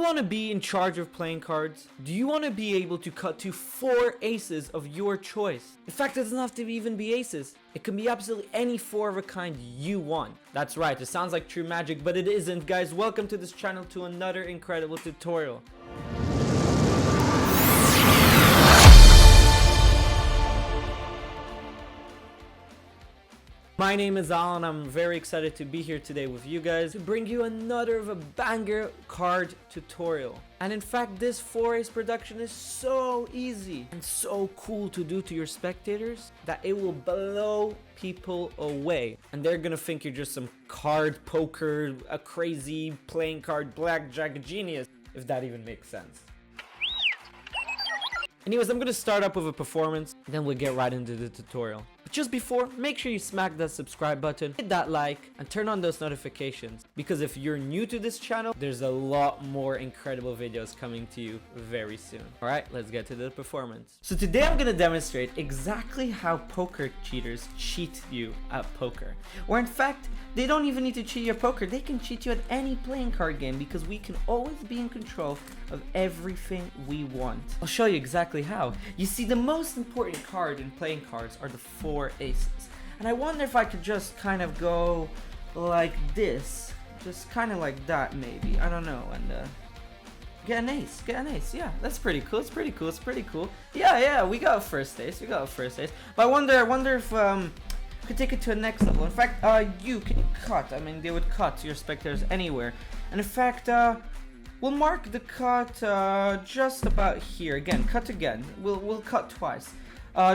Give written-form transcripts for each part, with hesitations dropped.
you want to be in charge of playing cards? Do you want to be able to cut to 4 aces of your choice? In fact, it doesn't have to even be aces. It can be absolutely any 4 of a kind you want. That's right, it sounds like true magic, but it isn't. Guys, welcome to this channel to another incredible tutorial. My name is Alon. I'm very excited to be here today with you guys to bring you another of a banger card tutorial. And in fact, this 4 ace production is so easy and so cool to do to your spectators that it will blow people away. And they're gonna think you're just some card poker, a crazy playing card blackjack genius, if that even makes sense. Anyways, I'm gonna start up with a performance, then we'll get right into the tutorial. But just before, make sure you smack that subscribe button, hit that like, and turn on those notifications. Because if you're new to this channel, there's a lot more incredible videos coming to you very soon. Alright, let's get to the performance. So today I'm gonna demonstrate exactly how poker cheaters cheat you at poker. Or in fact, they don't even need to cheat you at poker, they can cheat you at any playing card game because we can always be in control of everything we want. I'll show you exactly how. You see, the most important card in playing cards are the 4 aces. And I wonder if I could just kind of go like this. Just kind of like that maybe. I don't know. And get an ace. Yeah, that's pretty cool. It's pretty cool. Yeah, we got a first ace. But I wonder if we could take it to a next level. In fact, can you cut? I mean, they would cut your spectators anywhere. And in fact, we'll mark the cut just about here. Again, cut again. We'll cut twice.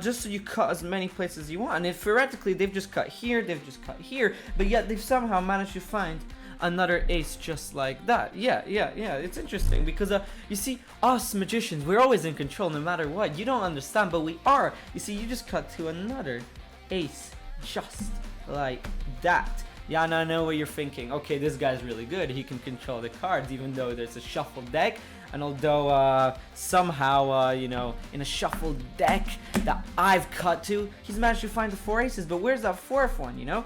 Just so you cut as many places as you want. And if theoretically they've just cut here, but yet they've somehow managed to find another ace just like that. Yeah, it's interesting because you see, us magicians, we're always in control no matter what. You don't understand, but we are. You see, you just cut to another ace just like that. Yeah, and I know what you're thinking. Okay, this guy's really good. He can control the cards even though there's a shuffled deck. And although somehow, you know, in a shuffled deck that I've cut to, he's managed to find the 4 aces. But where's that 4th one, you know?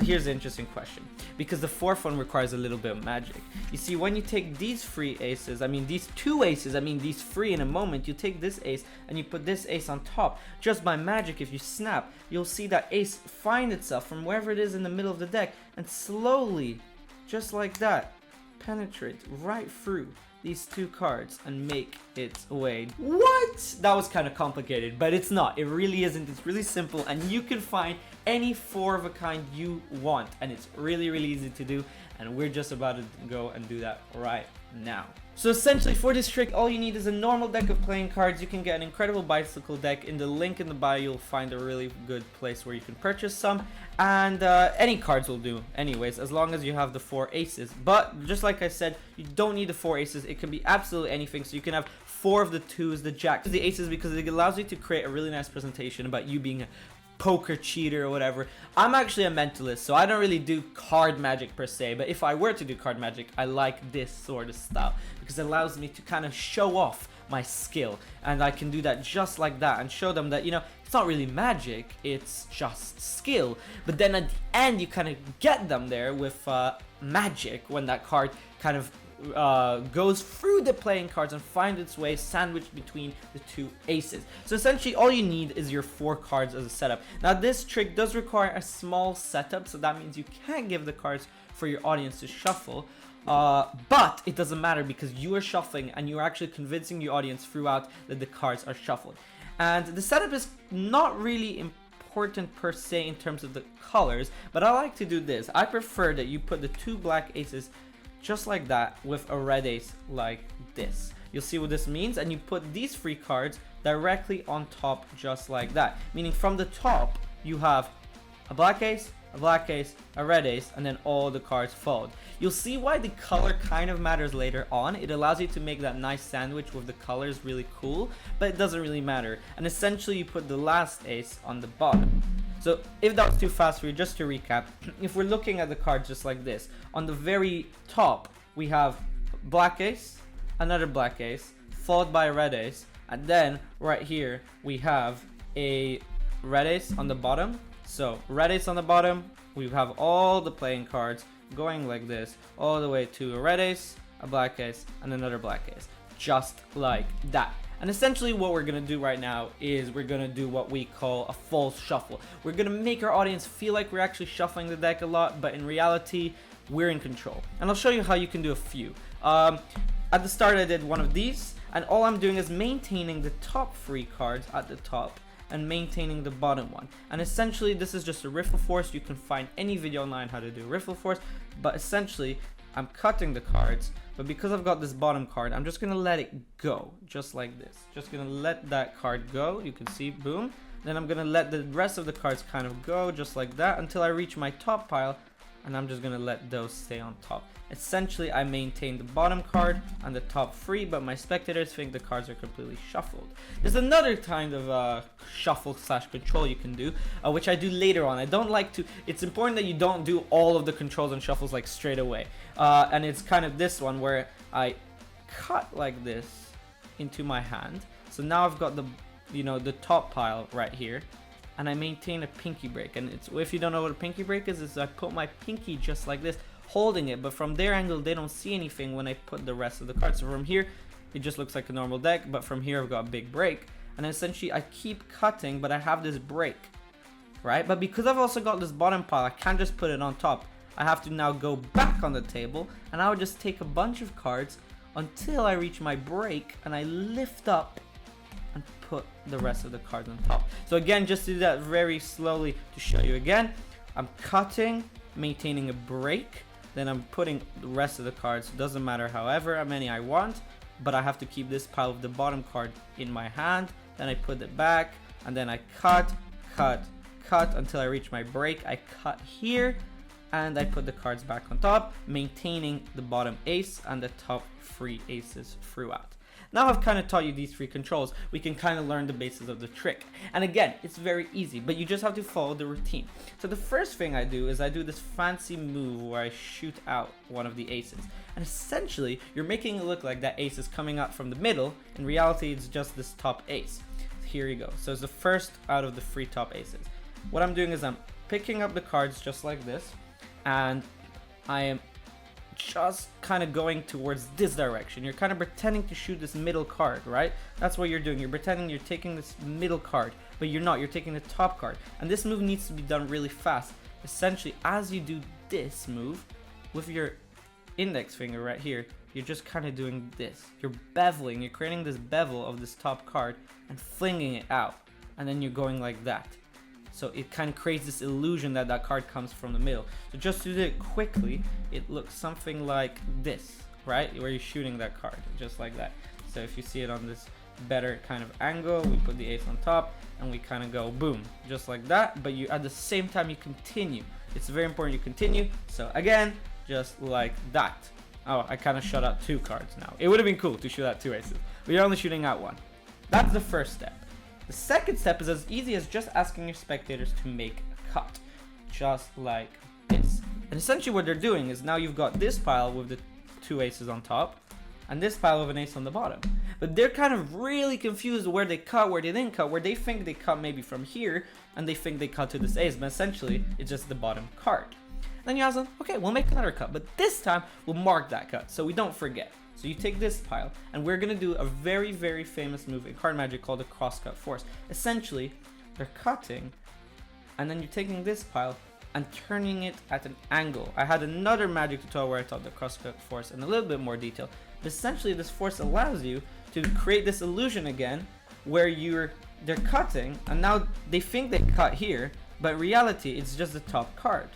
Here's an interesting question. Because the 4th one requires a little bit of magic. You see, when you take these 3 aces, I mean these 2 aces, I mean these 3 in a moment, you take this ace and you put this ace on top. Just by magic, if you snap, you'll see that ace find itself from wherever it is in the middle of the deck and slowly, just like that, penetrate right through these 2 cards and make its way. What? That was kind of complicated, but it's not. It really isn't. It's really simple, and you can find any 4 of a kind you want, and it's really easy to do, and we're just about to go and do that right now. So essentially, for this trick, all you need is a normal deck of playing cards. You can get an incredible bicycle deck. In the link in the bio, you'll find a really good place where you can purchase some, and any cards will do anyways, as long as you have the 4 aces. But just like I said, you don't need the 4 aces. It can be absolutely anything, so you can have 4 of the 2s, the jacks, the aces, because it allows you to create a really nice presentation about you being a poker cheater or whatever. I'm actually a mentalist, so I don't really do card magic per se, but if I were to do card magic, I like this sort of style because it allows me to kind of show off my skill, and I can do that just like that and show them that, you know, it's not really magic, it's just skill. But then at the end you kind of get them there with magic when that card kind of goes through the playing cards and finds its way sandwiched between the 2 aces. So essentially all you need is your 4 cards as a setup. Now this trick does require a small setup, so that means you can't give the cards for your audience to shuffle, but it doesn't matter because you are shuffling and you're actually convincing your audience throughout that the cards are shuffled. And the setup is not really important per se in terms of the colors, but I like to do this. I prefer that you put the 2 black aces just like that with a red ace like this. You'll see what this means, and you put these 3 cards directly on top just like that, meaning from the top you have a black ace, a red ace, and then all the cards fold. You'll see why the color kind of matters later on. It allows you to make that nice sandwich with the colors really cool, but it doesn't really matter. And essentially you put the last ace on the bottom. So if that was too fast for you, just to recap, if we're looking at the cards just like this, on the very top we have black ace, another black ace, followed by a red ace, and then right here we have a red ace on the bottom. So red ace on the bottom, we have all the playing cards going like this all the way to a red ace, a black ace, and another black ace. Just like that. And essentially what we're gonna do right now is we're gonna do what we call a false shuffle. We're gonna make our audience feel like we're actually shuffling the deck a lot, but in reality, we're in control. And I'll show you how you can do a few. At the start I did one of these, and all I'm doing is maintaining the top 3 cards at the top and maintaining the bottom one. And essentially this is just a riffle force. You can find any video online how to do riffle force, but essentially I'm cutting the cards, but because I've got this bottom card, I'm just gonna let it go, just like this. Just gonna let that card go, you can see, boom. Then I'm gonna let the rest of the cards kind of go, just like that, until I reach my top pile, and I'm just gonna let those stay on top. Essentially, I maintain the bottom card and the top 3, but my spectators think the cards are completely shuffled. There's another kind of shuffle / control you can do, which I do later on. I don't like to, it's important that you don't do all of the controls and shuffles like straight away. And it's kind of this one where I cut like this into my hand. So now I've got the, you know, the top pile right here, and I maintain a pinky break. And it's, if you don't know what a pinky break is I put my pinky just like this, holding it, but from their angle they don't see anything when I put the rest of the cards. So from here it just looks like a normal deck, but from here I've got a big break, and essentially I keep cutting, but I have this break, right? But because I've also got this bottom pile, I can't just put it on top. I have to now go back on the table, and I would just take a bunch of cards until I reach my break, and I lift up and put the rest of the cards on top. So again, just do that very slowly to show you again. I'm cutting, maintaining a break, then I'm putting the rest of the cards, doesn't matter however many I want, but I have to keep this pile of the bottom card in my hand. Then I put it back, and then I cut until I reach my break. I cut here, and I put the cards back on top, maintaining the bottom ace and the top 3 aces throughout. Now I've kind of taught you these 3 controls, we can kind of learn the basis of the trick. And again, it's very easy, but you just have to follow the routine. So the first thing I do is I do this fancy move where I shoot out one of the aces. And essentially, you're making it look like that ace is coming out from the middle. In reality, it's just this top ace. Here you go. So it's the first out of the 3 top aces. What I'm doing is I'm picking up the cards just like this, and I am just kind of going towards this direction. You're kind of pretending to shoot this middle card, right? That's what you're doing. You're pretending you're taking this middle card, but you're not. You're taking the top card. And this move needs to be done really fast. Essentially, as you do this move with your index finger right here, you're just kind of doing this. You're beveling. You're creating this bevel of this top card and flinging it out. And then you're going like that. So it kind of creates this illusion that that card comes from the middle. So just to do it quickly, it looks something like this, right? Where you're shooting that card, just like that. So if you see it on this better kind of angle, we put the ace on top, and we kind of go boom, just like that. But you, at the same time, you continue. It's very important you continue. So again, just like that. Oh, I kind of shot out 2 cards now. It would have been cool to shoot out 2 aces, but you're only shooting out 1. That's the first step. The second step is as easy as just asking your spectators to make a cut, just like this. And essentially what they're doing is now you've got this pile with the 2 aces on top, and this pile with an ace on the bottom. But they're kind of really confused where they cut, where they didn't cut, where they think they cut maybe from here, and they think they cut to this ace, but essentially it's just the bottom card. Then you ask them, okay, we'll make another cut, but this time we'll mark that cut so we don't forget. So you take this pile, and we're going to do a very, very famous move in card magic called the crosscut force. Essentially, they're cutting, and then you're taking this pile and turning it at an angle. I had another magic tutorial where I taught the crosscut force in a little bit more detail. But essentially, this force allows you to create this illusion again, where they're cutting, and now they think they cut here, but in reality, it's just the top card.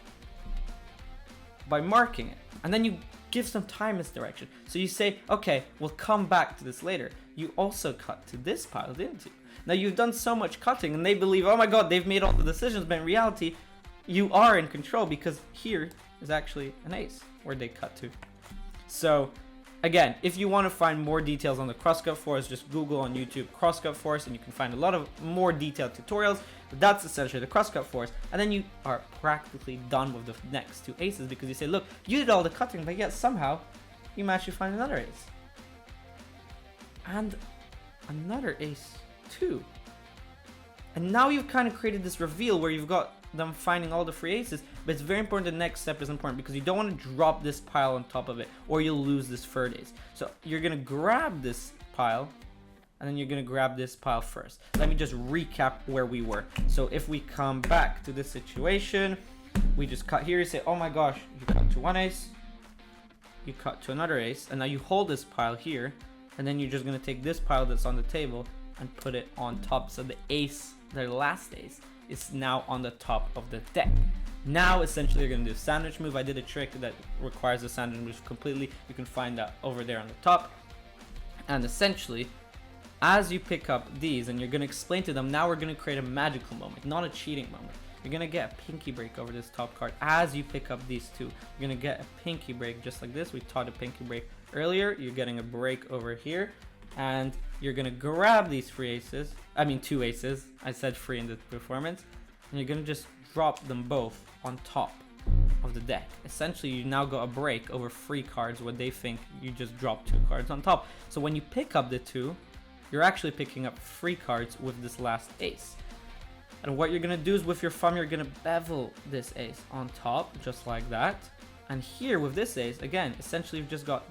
By marking it, and then you give some time misdirection. So you say, okay, we'll come back to this later. You also cut to this pile, didn't you? Now you've done so much cutting, and they believe, oh my god, they've made all the decisions, but in reality, you are in control because here is actually an ace where they cut to. So again, if you want to find more details on the crosscut force, just Google on YouTube crosscut force, and you can find a lot of more detailed tutorials. But that's essentially the crosscut force, and then you are practically done with the next 2 aces because you say, look, you did all the cutting, but yet somehow you managed to find another ace. And another ace too. And now you've kind of created this reveal where you've got them finding all the 3 aces, But it's very important. The next step is important because you don't want to drop this pile on top of it, or you'll lose this third ace. So you're gonna grab this pile, and then you're gonna grab this pile first. Let me just recap where we were. So if we come back to this situation, we just cut here. You say, oh my gosh, you cut to one ace, you cut to another ace, and now you hold this pile here, and then you're just gonna take this pile that's on the table and put it on top. So the ace, the last ace, is now on the top of the deck. Now essentially you're gonna do a sandwich move. I did a trick that requires a sandwich move completely. You can find that over there on the top. And essentially, as you pick up these and you're gonna explain to them, now we're gonna create a magical moment, not a cheating moment. You're gonna get a pinky break over this top card as you pick up these two. You're gonna get a pinky break just like this. We taught a pinky break earlier. You're getting a break over here, and you're gonna grab these two aces. I said free in the performance, and you're gonna just drop them both on top of the deck. Essentially, you now got a break over free cards where they think you just dropped two cards on top. So when you pick up the two, you're actually picking up free cards with this last ace. And what you're gonna do is with your thumb, you're gonna bevel this ace on top, just like that. And here with this ace, again, essentially you've just got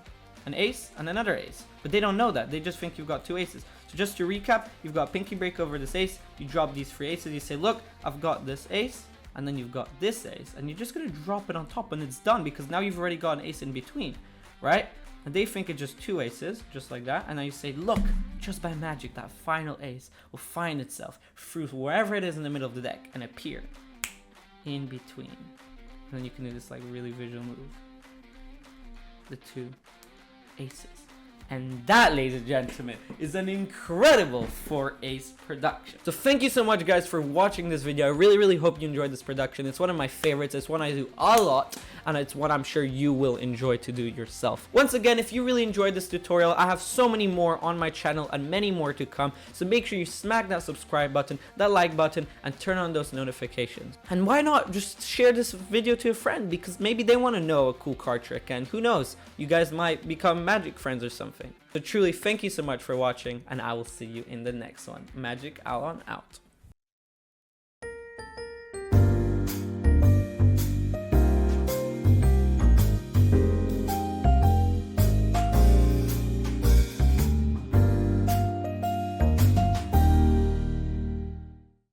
an ace and another ace. But they don't know that, they just think you've got two aces. So just to recap, you've got pinky break over this ace, you drop these three aces, you say, look, I've got this ace, and then you've got this ace, and you're just gonna drop it on top, and it's done because now you've already got an ace in between, right? And they think it's just two aces, just like that. And now you say, look, just by magic, that final ace will find itself through wherever it is in the middle of the deck and appear in between. And then you can do this like really visual move. The two aces. And that, ladies and gentlemen, is an incredible 4-ace production. So thank you so much, guys, for watching this video. I really hope you enjoyed this production. It's one of my favorites. It's one I do a lot, and it's one I'm sure you will enjoy to do yourself. Once again, if you really enjoyed this tutorial, I have so many more on my channel and many more to come. So make sure you smack that subscribe button, that like button, and turn on those notifications. And why not just share this video to a friend, because maybe they want to know a cool card trick, and who knows, you guys might become Magic friends or something. So truly, thank you so much for watching, and I will see you in the next one. Magic Alon out.